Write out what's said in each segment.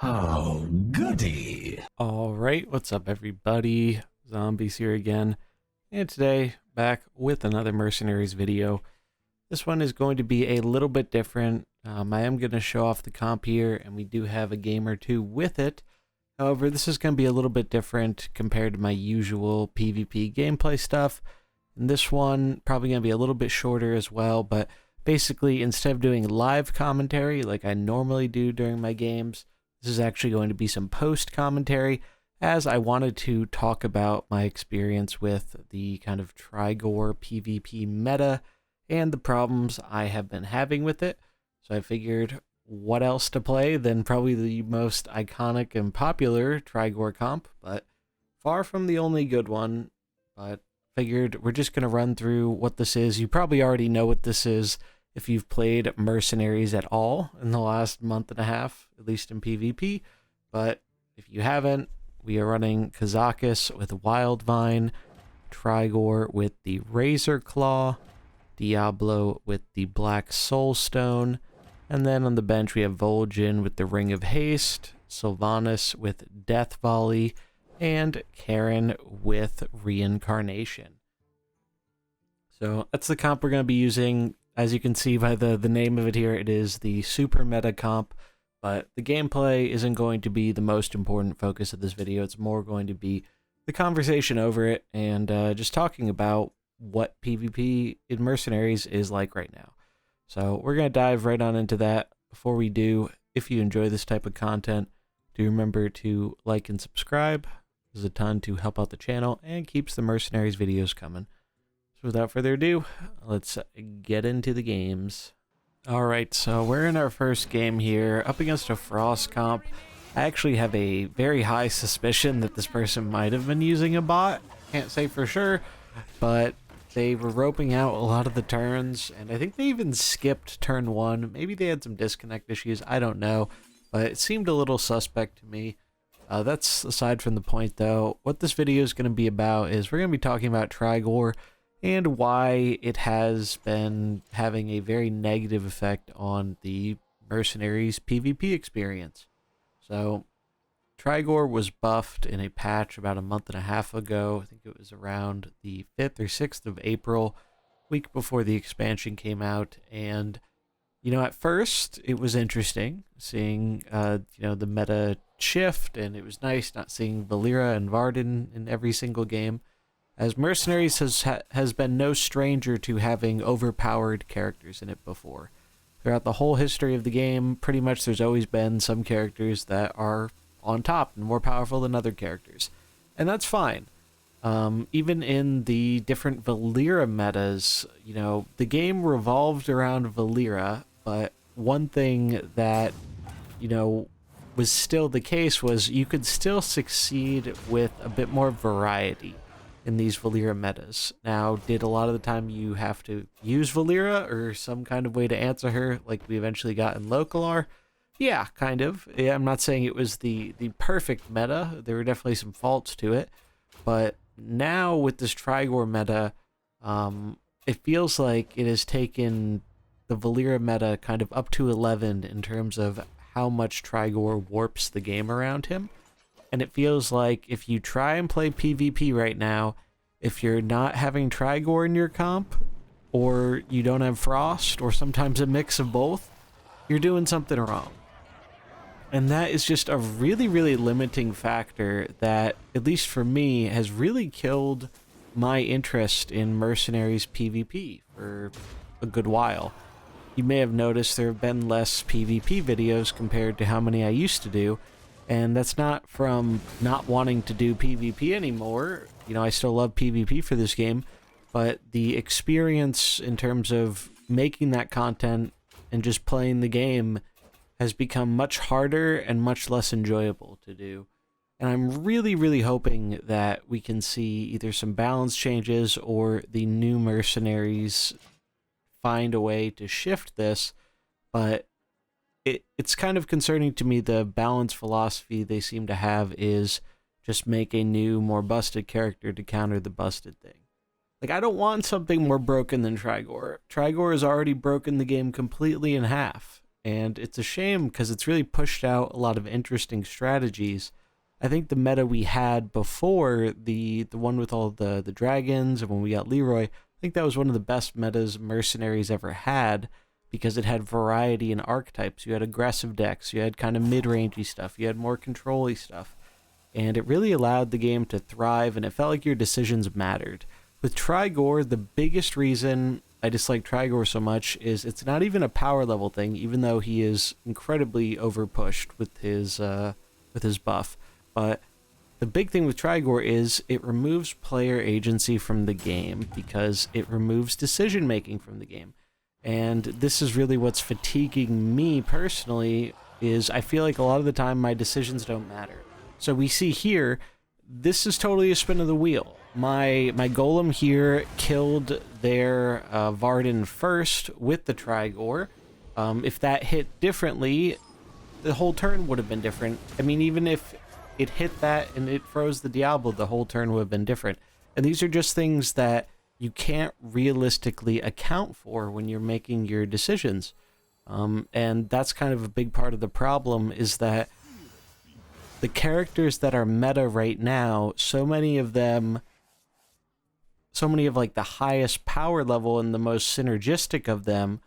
Oh, goody. All right, what's up, everybody? Zombies here again, and today back with another Mercenaries video. This one is going to be a little bit different. I am going to show off the comp here, and we do have a game or two with it. However, this is going to be a little bit different compared to my usual PvP gameplay stuff. And this one probably going to be a little bit shorter as well, but basically instead of doing live commentary like I normally do during my games, this is actually going to be some post commentary, as I wanted to talk about my experience with the kind of Trigore PvP meta and the problems I have been having with it. So I figured, what else to play than probably the most iconic and popular Trigore comp, but far from the only good one. But figured we're just going to run through what this is. You probably already know what this is if you've played Mercenaries at all in the last month and a half, at least in PvP. But if you haven't, we are running Kazakus with Wildvine, Trigore with the Razor Claw, Diablo with the Black Soulstone, and then on the bench we have Vol'jin with the Ring of Haste, Sylvanas with Death Volley, and Karen with Reincarnation. So that's the comp we're going to be using. As you can see by the name of it here, it is the super meta comp, but the gameplay isn't going to be the most important focus of this video. It's more going to be the conversation over it and just talking about what PvP in Mercenaries is like right now. So we're going to dive right on into that. Before we do, if you enjoy this type of content, do remember to like and subscribe. There's a ton to help out the channel and keeps the Mercenaries videos coming. So without further ado, let's get into the games. Alright, so we're in our first game here, up against a Frost comp. I actually have a very high suspicion that this person might have been using a bot. Can't say for sure, but they were roping out a lot of the turns, and I think they even skipped turn one. Maybe they had some disconnect issues, I don't know, but it seemed a little suspect to me. That's aside from the point, though. What this video is going to be about is we're going to be talking about Trigore and why it has been having a very negative effect on the Mercenaries PvP experience. So, Trigore was buffed in a patch about a month and a half ago. I think it was around the 5th or 6th of April, week before the expansion came out. And, at first, it was interesting seeing, the meta shift, and it was nice not seeing Valeera and Varden in every single game, as Mercenaries has been no stranger to having overpowered characters in it before. Throughout the whole history of the game, pretty much there's always been some characters that are on top and more powerful than other characters. And that's fine. Even in the different Valeera metas, the game revolved around Valeera, but one thing that, was still the case was you could still succeed with a bit more variety in these Valeera metas. Now, did a lot of the time you have to use Valeera or some kind of way to answer her like we eventually got in Localar? Yeah, kind of. Yeah, I'm not saying it was the perfect meta. There were definitely some faults to it. But now with this Trigore meta, it feels like it has taken the Valeera meta kind of up to 11 in terms of how much Trigore warps the game around him. And it feels like if you try and play PvP right now, if you're not having Trigore in your comp, or you don't have Frost, or sometimes a mix of both, you're doing something wrong. And that is just a really, really limiting factor that, at least for me, has really killed my interest in Mercenaries PvP for a good while. You may have noticed there have been less PvP videos compared to how many I used to do. And that's not from not wanting to do PvP anymore. I still love PvP for this game, but the experience in terms of making that content and just playing the game has become much harder and much less enjoyable to do. And I'm really, really hoping that we can see either some balance changes or the new Mercenaries find a way to shift this, but it's kind of concerning to me. The balance philosophy they seem to have is just make a new, more busted character to counter the busted thing. Like, I don't want something more broken than Trigore. Trigore has already broken the game completely in half. and it's a shame because it's really pushed out a lot of interesting strategies. I think the meta we had before, the one with all the dragons and when we got Leroy, I think that was one of the best metas Mercenaries ever had because it had variety in archetypes. You had aggressive decks, you had kind of mid-rangey stuff, you had more control-y stuff, and it really allowed the game to thrive, and it felt like your decisions mattered. With Trigore, the biggest reason I dislike Trigore so much is it's not even a power level thing, even though he is incredibly overpushed with his buff. But the big thing with Trigore is it removes player agency from the game because it removes decision making from the game. And this is really what's fatiguing me personally, is I feel like a lot of the time my decisions don't matter. So we see here, this is totally a spin of the wheel. My golem here killed their Varden first with the Trigore. If that hit differently, the whole turn would have been different. I mean, even if it hit that and it froze the Diablo, the whole turn would have been different. And these are just things that you can't realistically account for when you're making your decisions. And that's kind of a big part of the problem, is that the characters that are meta right now, so many of like the highest power level and the most synergistic of them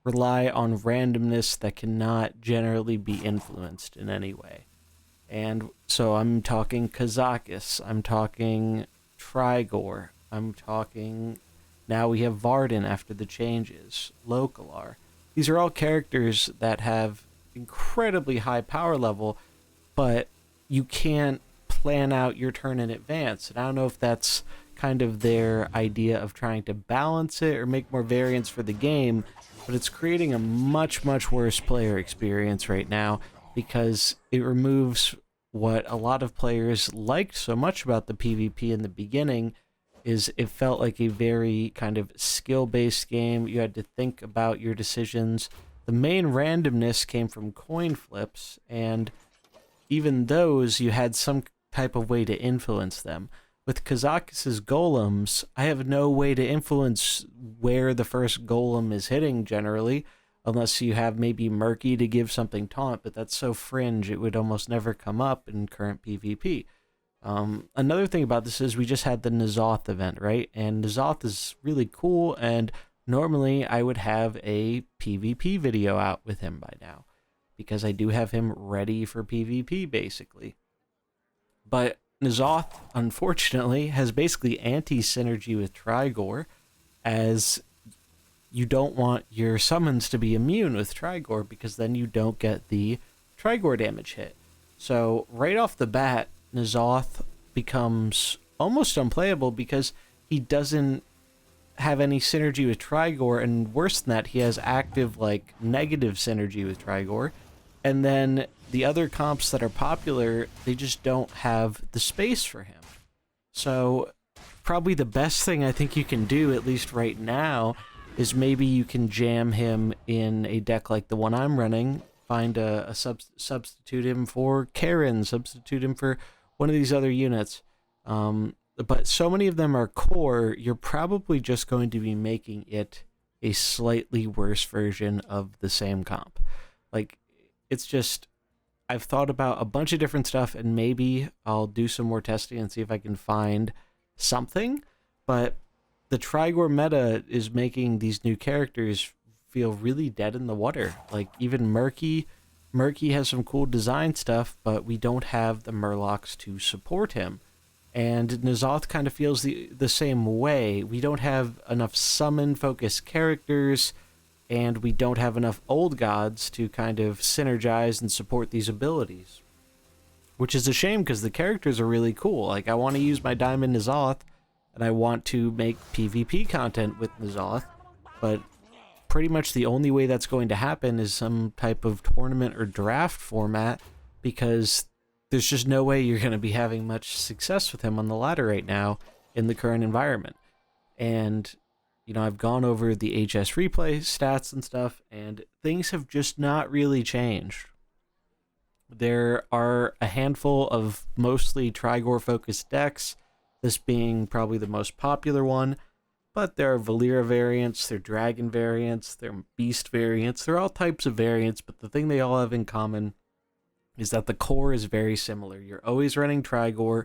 rely on randomness that cannot generally be influenced in any way. And so I'm talking Kazakus, I'm talking Trigore, I'm talking, now we have Varden after the changes, Localar. These are all characters that have incredibly high power level, but you can't plan out your turn in advance. And I don't know if that's kind of their idea of trying to balance it or make more variance for the game, but it's creating a much, much worse player experience right now because it removes what a lot of players liked so much about the PvP in the beginning. Is it felt like a very kind of skill-based game. You had to think about your decisions. The main randomness came from coin flips, and even those, you had some type of way to influence them. With Kazakus' golems, I have no way to influence where the first golem is hitting generally, unless you have maybe Murky to give something taunt, but that's so fringe it would almost never come up in current PvP. Another thing about this is we just had the N'Zoth event, right? And N'Zoth is really cool, and normally I would have a PvP video out with him by now, because I do have him ready for PvP, basically. But N'Zoth, unfortunately, has basically anti-synergy with Trigore, as you don't want your summons to be immune with Trigore, because then you don't get the Trigore damage hit. So right off the bat, N'Zoth becomes almost unplayable because he doesn't have any synergy with Trigore, and worse than that, he has active, like, negative synergy with Trigore. And then the other comps that are popular, they just don't have the space for him. So probably the best thing I think you can do, at least right now, is maybe you can jam him in a deck like the one I'm running, find a substitute him for Karen, substitute him for one of these other units. But so many of them are core, you're probably just going to be making it a slightly worse version of the same comp. Like, it's just, I've thought about a bunch of different stuff, and maybe I'll do some more testing and see if I can find something, but the Trigore meta is making these new characters feel really dead in the water. Like, even Murky has some cool design stuff, but we don't have the Murlocs to support him. And N'Zoth kind of feels the same way. We don't have enough summon-focused characters, and we don't have enough old gods to kind of synergize and support these abilities. Which is a shame, because the characters are really cool. Like, I want to use my Diamond N'Zoth, and I want to make PvP content with N'Zoth, but pretty much the only way that's going to happen is some type of tournament or draft format, because there's just no way you're going to be having much success with him on the ladder right now in the current environment. And, you know, I've gone over the HS replay stats and stuff, and things have just not really changed. There are a handful of mostly Trigore-focused decks, this being probably the most popular one, but there are Valera variants, there are Dragon variants, there are Beast variants, there are all types of variants, but the thing they all have in common is that the core is very similar. You're always running Trigore,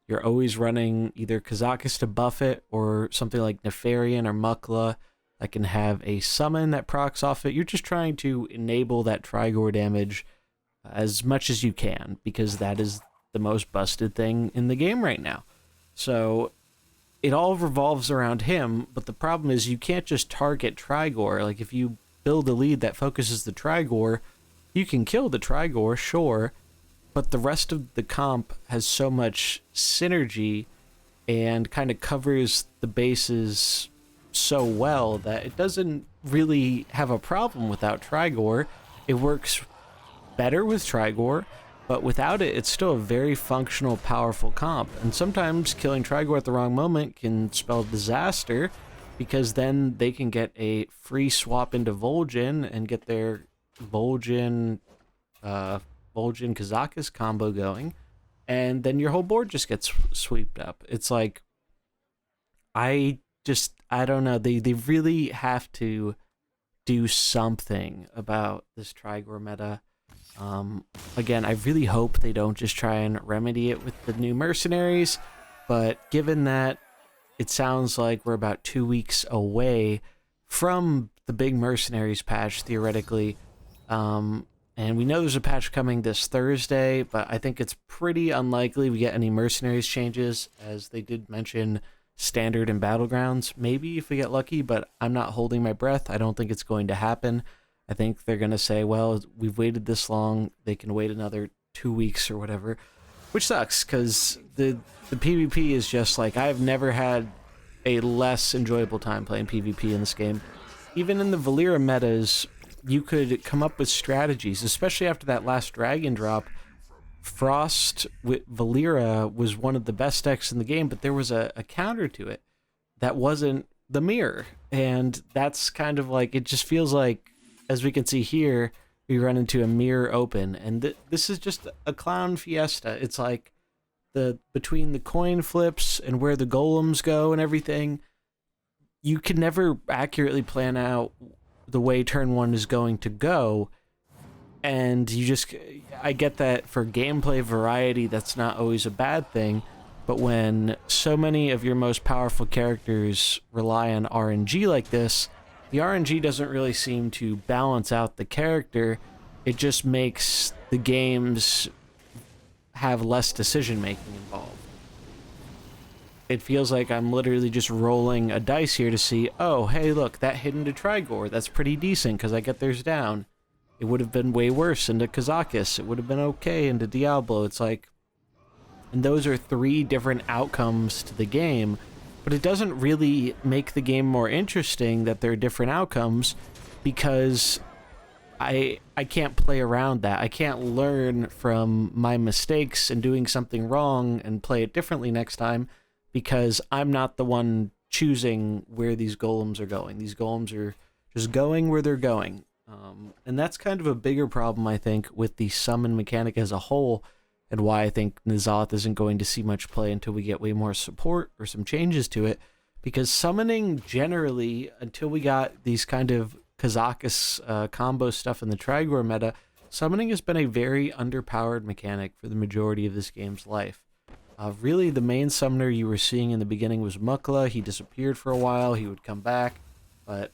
you're always running either Kazakus to buff it, or something like Nefarian or Mukla that can have a summon that procs off it. You're just trying to enable that Trigore damage as much as you can, because that is the most busted thing in the game right now. So it all revolves around him, but the problem is you can't just target Trigore. Like, if you build a lead that focuses the Trigore, you can kill the Trigore, sure, but the rest of the comp has so much synergy and kind of covers the bases so well that it doesn't really have a problem without Trigore. It works better with Trigore, but without it, it's still a very functional, powerful comp. And sometimes killing Trigore at the wrong moment can spell disaster, because then they can get a free swap into Vol'jin and get their Vol'jin Kazakus combo going, and then your whole board just gets swept up. It's like, I don't know. They really have to do something about this Trigore meta. Again, I really hope they don't just try and remedy it with the new Mercenaries, but given that it sounds like we're about 2 weeks away from the big Mercenaries patch, theoretically, and we know there's a patch coming this Thursday, but I think it's pretty unlikely we get any Mercenaries changes, as they did mention Standard and Battlegrounds. Maybe if we get lucky, but I'm not holding my breath. I don't think it's going to happen. I think they're going to say, well, we've waited this long, they can wait another 2 weeks or whatever, which sucks, because the PvP is just like, I've never had a less enjoyable time playing PvP in this game. Even in the Valera metas, you could come up with strategies, especially after that last Dragon drop. Frost with Valera was one of the best decks in the game, but there was a counter to it that wasn't the mirror. And that's kind of like, it just feels like, as we can see here, we run into a mirror open, and this is just a clown fiesta. It's like, between the coin flips and where the golems go and everything, you can never accurately plan out the way turn one is going to go. And I get that for gameplay variety, that's not always a bad thing, but when so many of your most powerful characters rely on RNG like this, the RNG doesn't really seem to balance out the character. It just makes the games have less decision making involved. It feels like I'm literally just rolling a dice here to see, oh, hey, look, that hit into Trigore. That's pretty decent because I get theirs down. It would have been way worse into Kazakus. It would have been okay into Diablo. It's like, and those are 3 different outcomes to the game, but it doesn't really make the game more interesting that there are different outcomes, because I can't play around that. I can't learn from my mistakes and doing something wrong and play it differently next time, because I'm not the one choosing where these golems are going. These golems are just going where they're going. And that's kind of a bigger problem, I think, with the summon mechanic as a whole, and why I think N'Zoth isn't going to see much play until we get way more support or some changes to it, because summoning generally, until we got these kind of Kazakus combo stuff in the Trigore meta, summoning has been a very underpowered mechanic for the majority of this game's life. Really, the main summoner you were seeing in the beginning was Mukla. He disappeared for a while, he would come back, but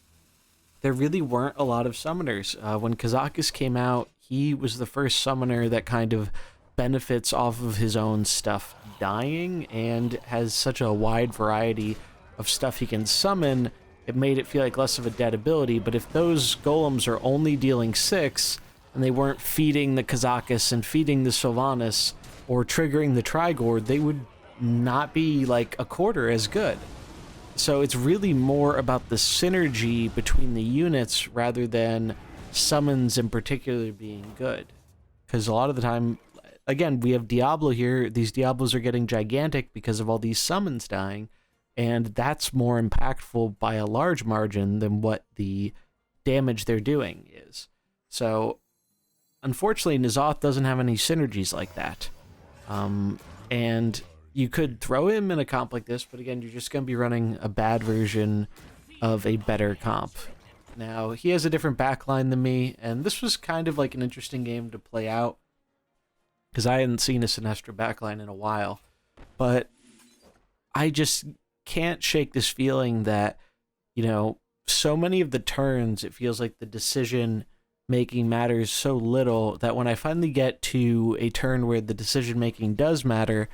there really weren't a lot of summoners. When Kazakus came out, he was the first summoner that kind of benefits off of his own stuff dying, and has such a wide variety of stuff he can summon. It made it feel like less of a dead ability, but if those golems are only dealing 6, and they weren't feeding the Kazakus and feeding the Sylvanas, or triggering the Trigore, they would not be like a quarter as good. So it's really more about the synergy between the units rather than summons in particular being good. Because a lot of the time, again, we have Diablo here. These Diablos are getting gigantic because of all these summons dying, and that's more impactful by a large margin than what the damage they're doing is. So, unfortunately, N'Zoth doesn't have any synergies like that. And you could throw him in a comp like this, but again, you're just going to be running a bad version of a better comp. Now, he has a different backline than me, and this was kind of like an interesting game to play out, because I hadn't seen a Sinestro backline in a while. But I just can't shake this feeling that, you know, so many of the turns, it feels like the decision making matters so little that when I finally get to a turn where the decision making does matter,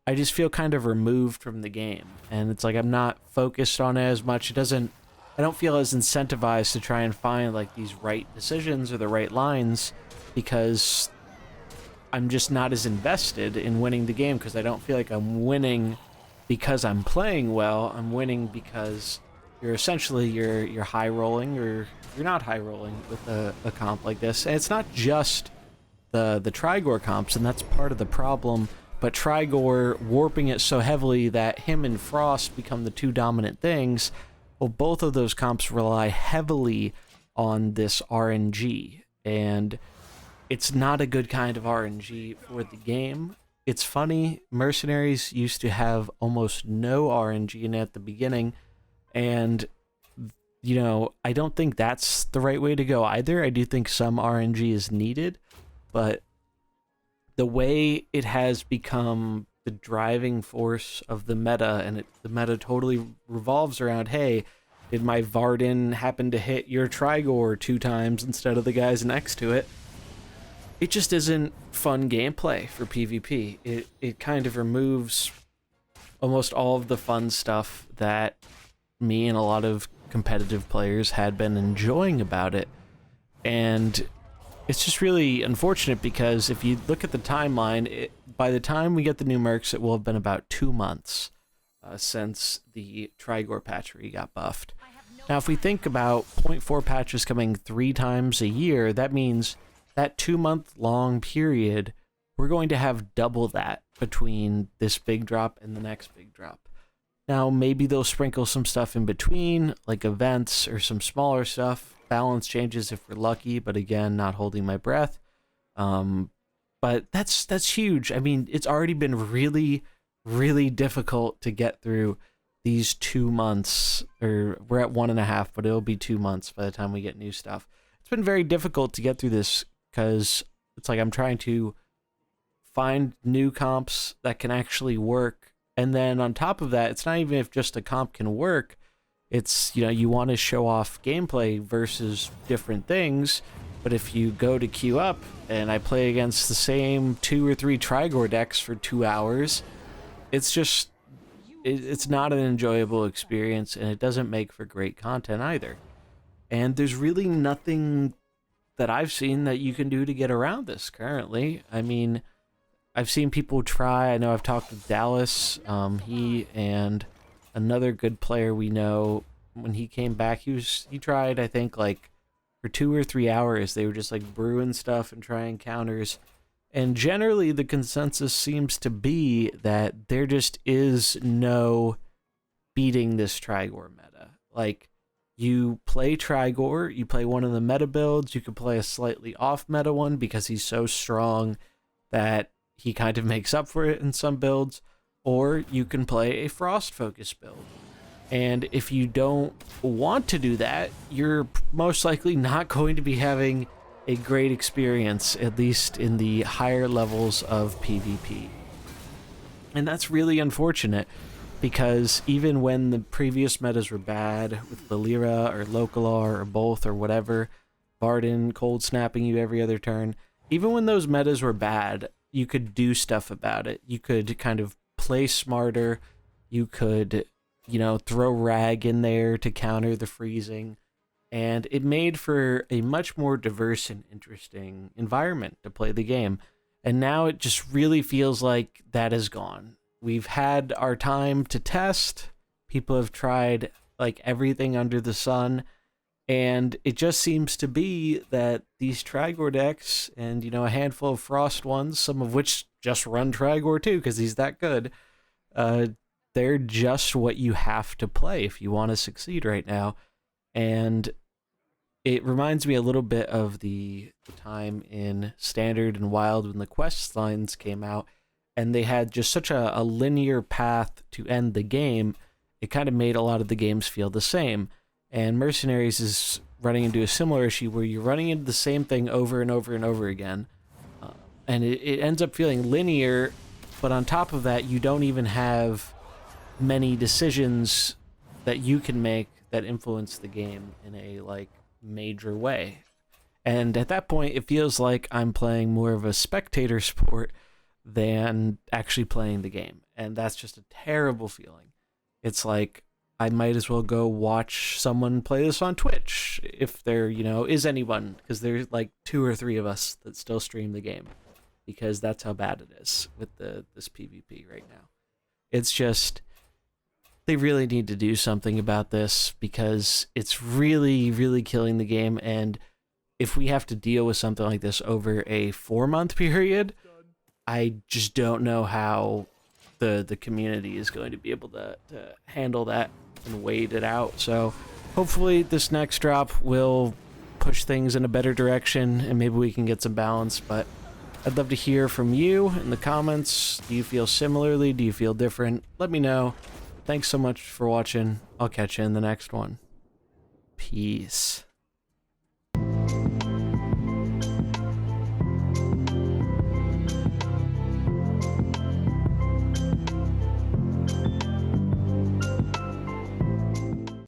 I just feel kind of removed from the game. And it's like I'm not focused on it as much. I don't feel as incentivized to try and find like these right decisions or the right lines, because I'm just not as invested in winning the game, because I don't feel like I'm winning because I'm playing well. I'm winning because you're high rolling, or you're not high rolling with a comp like this. And it's not just the Trigore comps, and that's part of the problem, but Trigore warping it so heavily that him and Frost become the two dominant things. Well, both of those comps rely heavily on this RNG, and it's not a good kind of RNG for the game. It's funny, Mercenaries used to have almost no RNG in it at the beginning, and, you know, I don't think that's the right way to go either. I do think some RNG is needed, but the way it has become the driving force of the meta, and the meta totally revolves around, hey, did my Varden happen to hit your Trigore 2 times instead of the guys next to it? It just isn't fun gameplay for PvP. It kind of removes almost all of the fun stuff that me and a lot of competitive players had been enjoying about it. And it's just really unfortunate, because if you look at the timeline, by the time we get the new mercs, it will have been about 2 months since the Trigore patch where he got buffed. Now, if we think about 0.4 patches coming 3 times a year, that means that 2-month-long period, we're going to have double that between this big drop and the next big drop. Now, maybe they'll sprinkle some stuff in between, like events or some smaller stuff, balance changes if we're lucky, but again, not holding my breath. But that's huge. I mean, it's already been really, really difficult to get through these 2 months, or we're at 1.5, but it'll be 2 months by the time we get new stuff. It's been very difficult to get through this, because it's like I'm trying to find new comps that can actually work. And then on top of that, it's not even if just a comp can work. It's, you know, you want to show off gameplay versus different things. But if you go to queue up and I play against the same 2 or 3 Trigore decks for 2 hours, it's just, it's not an enjoyable experience, and it doesn't make for great content either. And there's really nothing that I've seen that you can do to get around this currently. I mean, I've seen people try. I know I've talked with Dallas. He and another good player we know, when he came back, he tried, I think, like for 2 or 3 hours. They were just like brewing stuff and trying counters. And generally the consensus seems to be that there just is no beating this Trigore meta. Like, you play Trigore, you play one of the meta builds, you could play a slightly off meta one because he's so strong that he kind of makes up for it in some builds, or you can play a Frost focus build. And if you don't want to do that, you're most likely not going to be having a great experience, at least in the higher levels of PvP. And that's really unfortunate, because even when the previous metas were bad, with Valera or Localar or both or whatever, Varden cold snapping you every other turn, even when those metas were bad, you could do stuff about it. You could kind of play smarter. You could, you know, throw Rag in there to counter the freezing. And it made for a much more diverse and interesting environment to play the game. And now it just really feels like that is gone. We've had our time to test. People have tried like everything under the sun. And it just seems to be that these Trigore decks, and, you know, a handful of Frost ones, some of which just run Trigore too, because he's that good, they're just what you have to play if you want to succeed right now. And it reminds me a little bit of the time in Standard and Wild when the quest lines came out, and they had just such a linear path to end the game, it kind of made a lot of the games feel the same. And Mercenaries is running into a similar issue where you're running into the same thing over and over and over again. And it ends up feeling linear, but on top of that, you don't even have many decisions that you can make that influence the game in a like major way. And at that point, it feels like I'm playing more of a spectator sport than actually playing the game. And that's just a terrible feeling. It's like I might as well go watch someone play this on Twitch if there, is anyone, because there's like 2 or 3 of us that still stream the game, because that's how bad it is with this PvP right now. It's just, they really need to do something about this, because it's really, really killing the game. And if we have to deal with something like this over a 4-month period, I just don't know how the community is going to be able to handle that and wait it out. So hopefully this next drop will push things in a better direction, and maybe we can get some balance. But I'd love to hear from you in the comments. Do you feel similarly? Do you feel different? Let me know. Thanks so much for watching. I'll catch you in the next one. Peace.